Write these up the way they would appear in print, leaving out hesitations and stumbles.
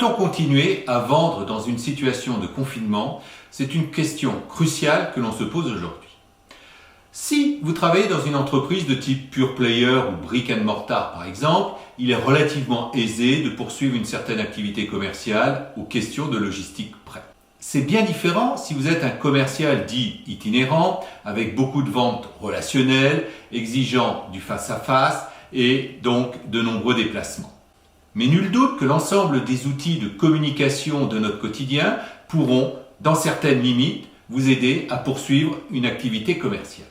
Peut-on continuer à vendre dans une situation de confinement? C'est une question cruciale que l'on se pose aujourd'hui. Si vous travaillez dans une entreprise de type pure player ou brick and mortar par exemple, il est relativement aisé de poursuivre une certaine activité commerciale aux questions de logistique près. C'est bien différent si vous êtes un commercial dit itinérant, avec beaucoup de ventes relationnelles, exigeant du face-à-face et donc de nombreux déplacements. Mais nul doute que l'ensemble des outils de communication de notre quotidien pourront, dans certaines limites, vous aider à poursuivre une activité commerciale.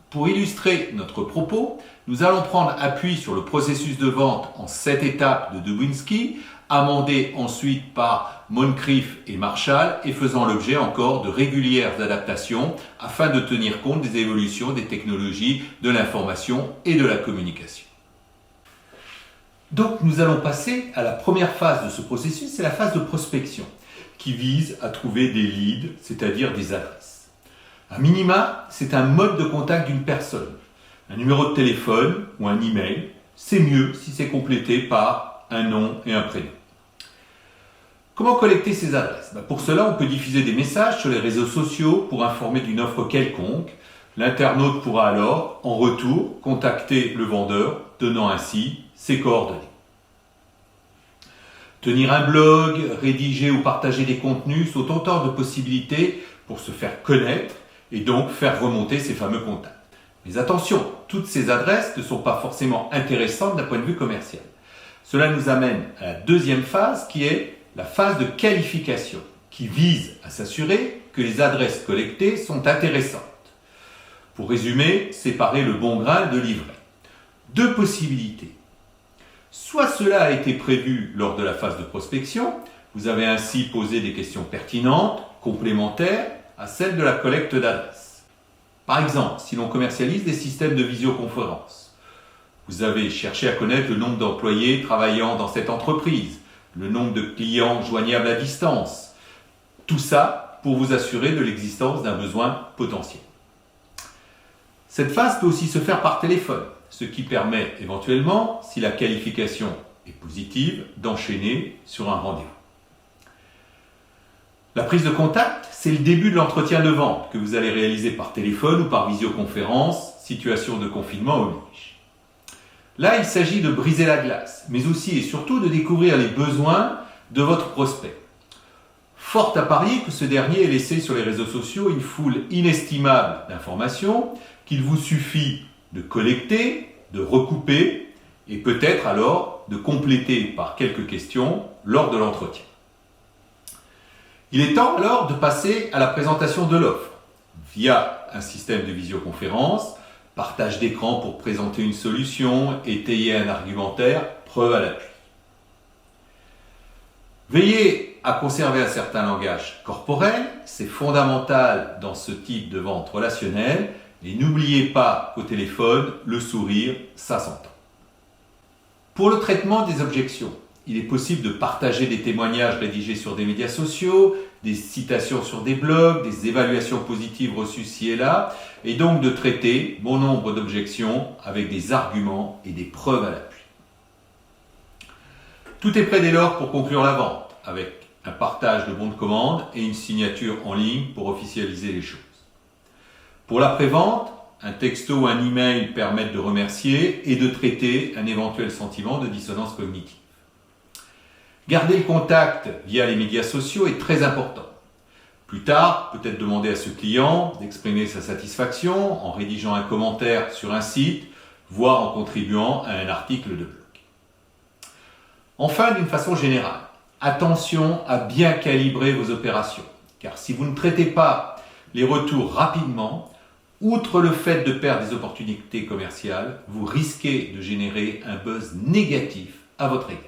Pour illustrer notre propos, nous allons prendre appui sur le processus de vente en 7 étapes de Dubinsky, amendé ensuite par Moncrief et Marshall et faisant l'objet encore de régulières adaptations afin de tenir compte des évolutions des technologies de l'information et de la communication. Donc nous allons passer à la première phase de ce processus, c'est la phase de prospection, qui vise à trouver des leads, c'est-à-dire des adresses. A minima, c'est un mode de contact d'une personne. Un numéro de téléphone ou un email, c'est mieux si c'est complété par un nom et un prénom. Comment collecter ces adresses? Pour cela, on peut diffuser des messages sur les réseaux sociaux pour informer d'une offre quelconque. L'internaute pourra alors, en retour, contacter le vendeur, donnant ainsi ses coordonnées. Tenir un blog, rédiger ou partager des contenus sont autant de possibilités pour se faire connaître et donc faire remonter ces fameux contacts. Mais attention, toutes ces adresses ne sont pas forcément intéressantes d'un point de vue commercial. Cela nous amène à la deuxième phase qui est la phase de qualification, qui vise à s'assurer que les adresses collectées sont intéressantes. Pour résumer, séparer le bon grain de l'ivraie. Deux possibilités. Soit cela a été prévu lors de la phase de prospection, vous avez ainsi posé des questions pertinentes, complémentaires à celles de la collecte d'adresses. Par exemple, si l'on commercialise des systèmes de visioconférence, vous avez cherché à connaître le nombre d'employés travaillant dans cette entreprise, le nombre de clients joignables à distance, tout ça pour vous assurer de l'existence d'un besoin potentiel. Cette phase peut aussi se faire par téléphone, ce qui permet éventuellement, si la qualification est positive, d'enchaîner sur un rendez-vous. La prise de contact, c'est le début de l'entretien de vente que vous allez réaliser par téléphone ou par visioconférence, situation de confinement oblige. Là, il s'agit de briser la glace, mais aussi et surtout de découvrir les besoins de votre prospect. Fort à parier que ce dernier ait laissé sur les réseaux sociaux une foule inestimable d'informations qu'il vous suffit de collecter, de recouper et peut-être alors de compléter par quelques questions lors de l'entretien. Il est temps alors de passer à la présentation de l'offre via un système de visioconférence, partage d'écran pour présenter une solution, étayer un argumentaire, preuve à l'appui. Veillez à conserver un certain langage corporel, c'est fondamental dans ce type de vente relationnelle. Et n'oubliez pas qu'au téléphone, le sourire, ça s'entend. Pour le traitement des objections, il est possible de partager des témoignages rédigés sur des médias sociaux, des citations sur des blogs, des évaluations positives reçues ci et là, et donc de traiter bon nombre d'objections avec des arguments et des preuves à l'appui. Tout est prêt dès lors pour conclure la vente, avec un partage de bons de commande et une signature en ligne pour officialiser les choses. Pour l'après-vente, un texto ou un email permettent de remercier et de traiter un éventuel sentiment de dissonance cognitive. Garder le contact via les médias sociaux est très important. Plus tard, peut-être demander à ce client d'exprimer sa satisfaction en rédigeant un commentaire sur un site, voire en contribuant à un article de blog. Enfin, d'une façon générale, attention à bien calibrer vos opérations, car si vous ne traitez pas les retours rapidement, outre le fait de perdre des opportunités commerciales, vous risquez de générer un buzz négatif à votre égard.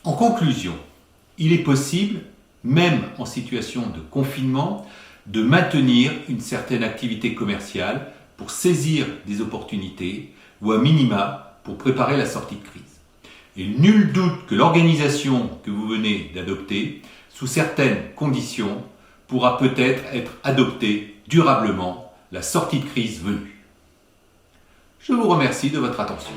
En conclusion, il est possible, même en situation de confinement, de maintenir une certaine activité commerciale pour saisir des opportunités ou à minima pour préparer la sortie de crise. Et nul doute que l'organisation que vous venez d'adopter, sous certaines conditions, pourra peut-être être adoptée durablement la sortie de crise venue. Je vous remercie de votre attention.